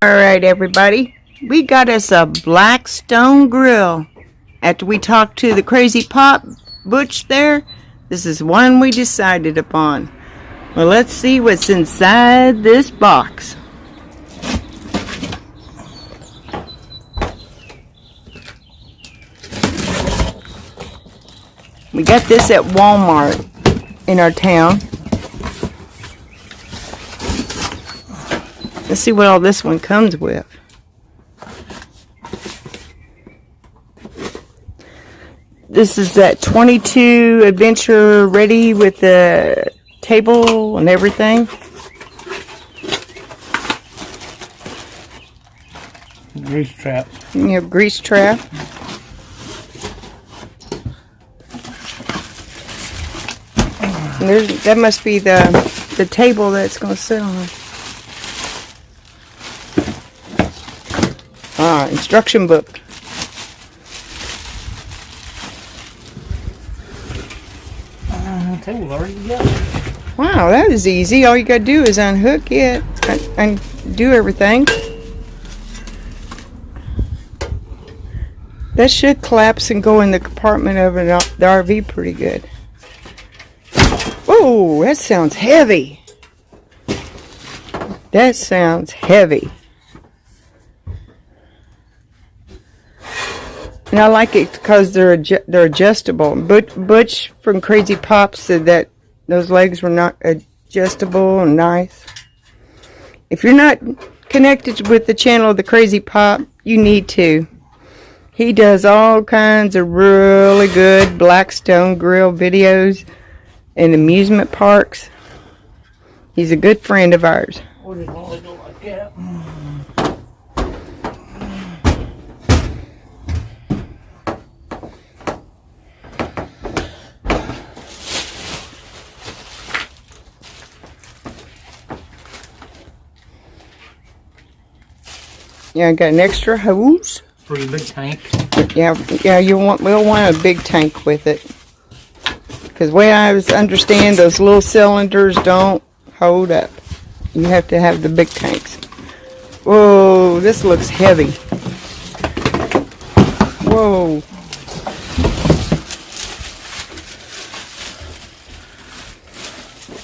Alright everybody, we got us a Blackstone grill. After we talked to the crazy pop Butch there, this is one we decided upon. Well, let's see what's inside this box. We got this at Walmart in our town. Let's see what all this one comes with. This is that 22 Adventure Ready with the table and everything. Grease trap. You have grease trap. And that must be the table that's going to sit on. Instruction book. Table already got it. Wow, that is easy. All you got to do is unhook it and do everything. That should collapse and go in the compartment of the RV pretty good. Oh, that sounds heavy. That sounds heavy. And I like it because they're adjustable. Butch from Crazy Pop said that those legs were not adjustable and nice. If you're not connected with the channel of the Crazy Pop, you need to. He does all kinds of really good Blackstone grill videos and amusement parks. He's a good friend of ours. What did it look like that? Yeah, I got an extra hose. Pretty big tank. Yeah, we'll want a big tank with it. Because the way I understand, those little cylinders don't hold up. You have to have the big tanks. Whoa, this looks heavy. Whoa.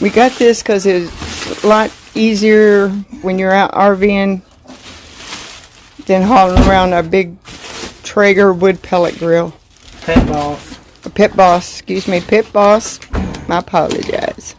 We got this because it's a lot easier when you're out RVing than hauling around a big Traeger wood pellet grill. Pit Boss. A Pit Boss, excuse me, Pit Boss. I apologize.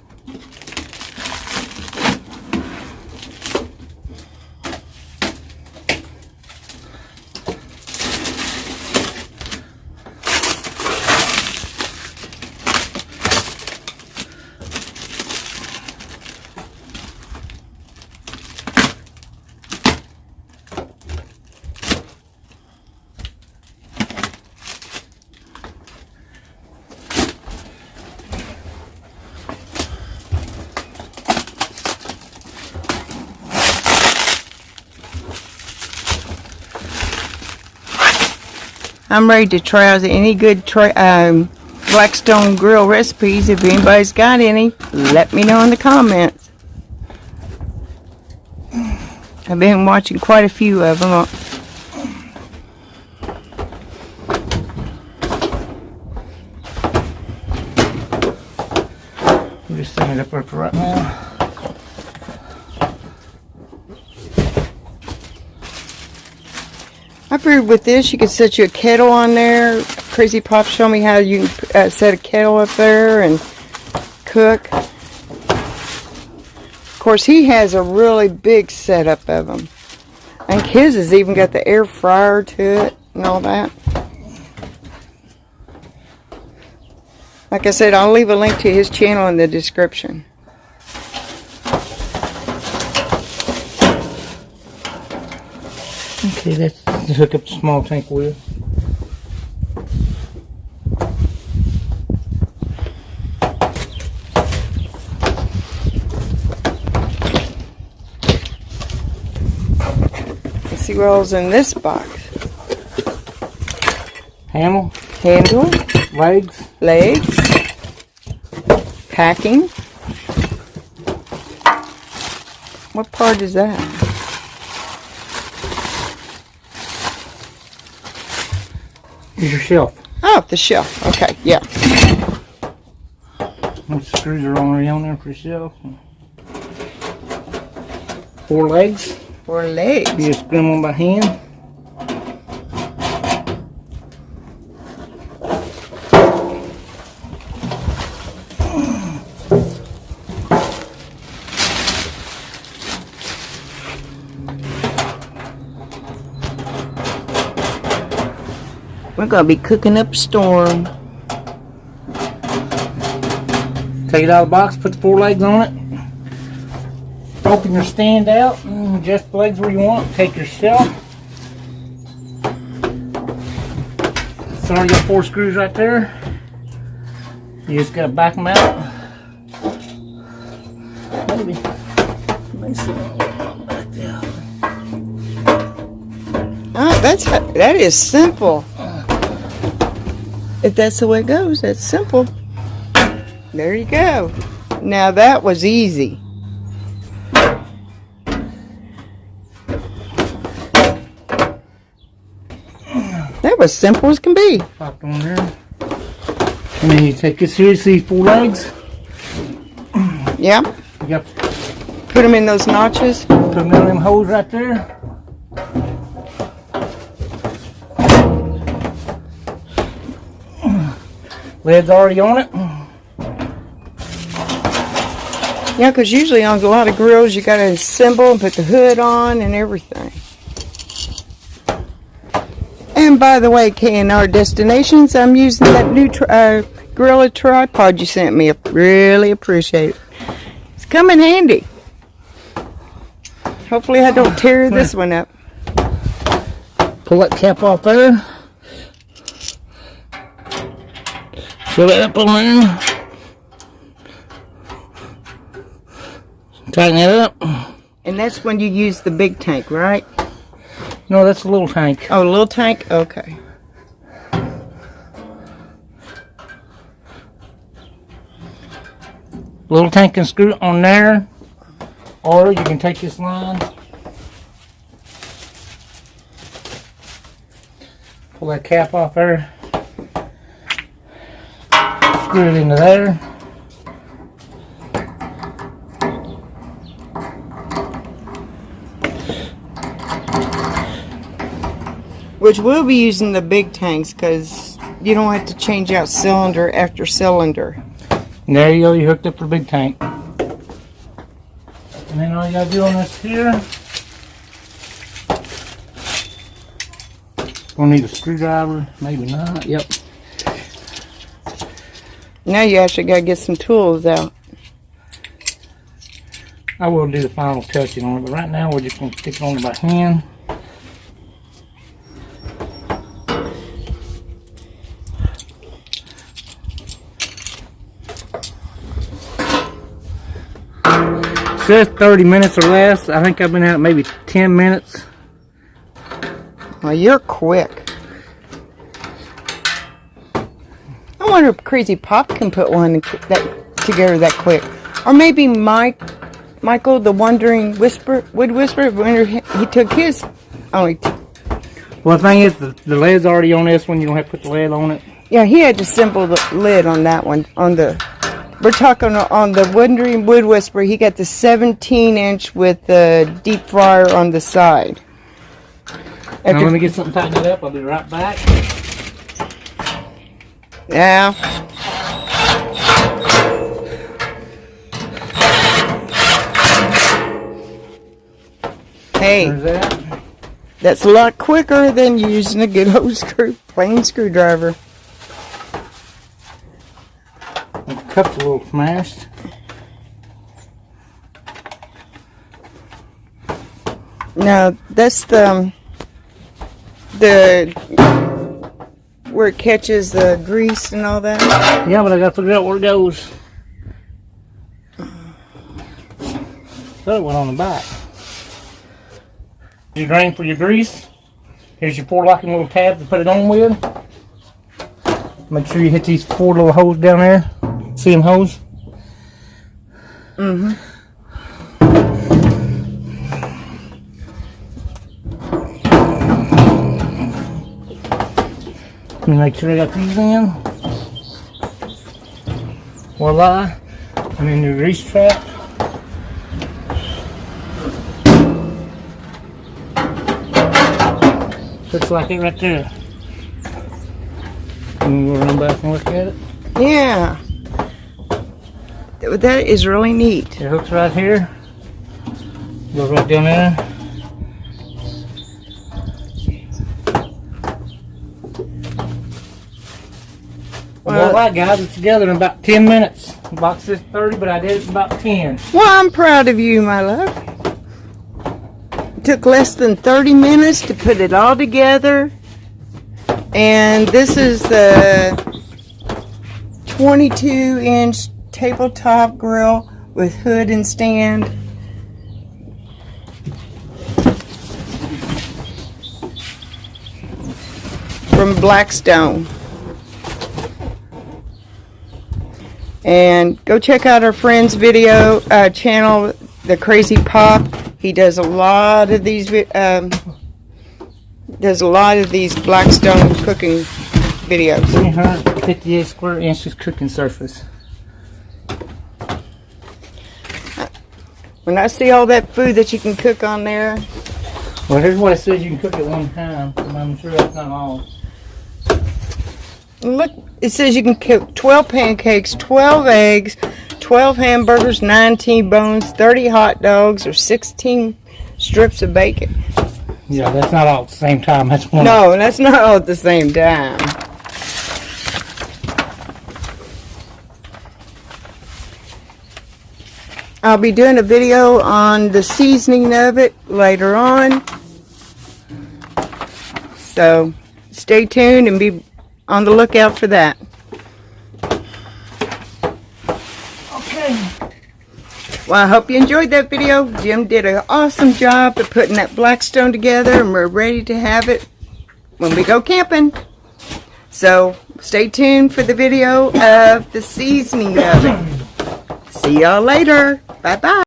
I'm ready to try out any good Blackstone grill recipes. If anybody's got any, let me know in the comments. I've been watching quite a few of them. I'm just setting it up right now. I figured with this you could set your kettle on there. Crazy Pop showed me how you can set a kettle up there and cook. Of course, he has a really big setup of them. I think his has even got the air fryer to it and all that. Like I said, I'll leave a link to his channel in the description. Okay, let's hook up the small tank wheel. Let's see what else in this box. Handle. Legs. Packing. What part is that? Here's your shelf. Oh, the shelf. Okay, yeah. Those screws are already on there for yourself. 4 legs. 4 legs. You just screw them on by hand. We're gonna be cooking up a storm. Take it out of the box, put the 4 legs on it. Open your stand out, and adjust the legs where you want. Take your shelf. It's already got 4 screws right there. You just gotta back them out. Maybe. Let me see. Back there. Oh, that is simple. If that's the way it goes, that's simple. There you go. Now that was easy. That was simple as can be. Pop on there. And then you take this here, see 4 legs. Yeah. You got Put them in those notches. put them in them holes right there. Lid's already on it. Yeah, because usually on a lot of grills you got to assemble and put the hood on and everything. And by the way, K&R Destinations, I'm using that new Gorilla tripod you sent me. I really appreciate it. It's coming handy. Hopefully I don't tear this one up. Pull that cap off there. Shove it up on there. Tighten it up. And that's when you use the big tank, right? No, that's a little tank. Oh, a little tank? Okay. Little tank can screw on there. Or you can take this line. Pull that cap off there. Screw it into there. Which we'll be using the big tanks because you don't have to change out cylinder after cylinder. And there you go, you hooked up the big tank. And then all you gotta do on this here, we'll need a screwdriver, maybe not, yep. Now you actually got to get some tools out. I will do the final touching on it, but right now we're just going to stick it on it by hand. It says 30 minutes or less. I think I've been out maybe 10 minutes. Well, you're quick. I wonder if Crazy Pop can put one that together that quick. Or maybe Michael, the Wandering Wood Whisperer, when he took his only. Well, the thing is, the led's already on this one. You don't have to put the lid on it. Yeah, he had to assemble the lid on that one. We're talking on the Wandering Wood Whisperer. He got the 17-inch with the deep fryer on the side. Now let me get something tightened up. I'll be right back. Yeah. Hey, that's a lot quicker than using a good old plain screwdriver. The cup's a little smashed. Now that's the where it catches the grease and all that. Yeah, but I gotta figure out where it goes. So it went on the back. Your drain for your grease. Here's your 4 locking little tabs to put it on with. Make sure you hit these 4 little holes down there. See them holes? Mm-hmm. Let me make sure I got these in. Voila. And then the grease trap. Looks like it right there. And we'll run back and look at it. Yeah. That is really neat. It hooks right here. Goes right down there. Well, alright guys, it's together in about 10 minutes. The box says 30, but I did it in about 10. Well, I'm proud of you, my love. It took less than 30 minutes to put it all together. And this is the 22-inch tabletop grill with hood and stand. From Blackstone. And go check out our friend's video channel, The Crazy Pop. He does a lot of these Blackstone cooking videos. 358 square inches cooking surface. When I see all that food that you can cook on there. Well, here's what it says you can cook at one time. I'm sure that's not all. Look, it says you can cook 12 pancakes, 12 eggs, 12 hamburgers, 9 T-bones, 30 hot dogs, or 16 strips of bacon. Yeah, that's not all at the same time. That's one. No, that's not all at the same time. I'll be doing a video on the seasoning of it later on. So stay tuned and be on the lookout for that. Okay. Well, I hope you enjoyed that video. Jim did an awesome job of putting that Blackstone together, and we're ready to have it when we go camping. So stay tuned for the video of the seasoning of it. See y'all later. Bye-bye.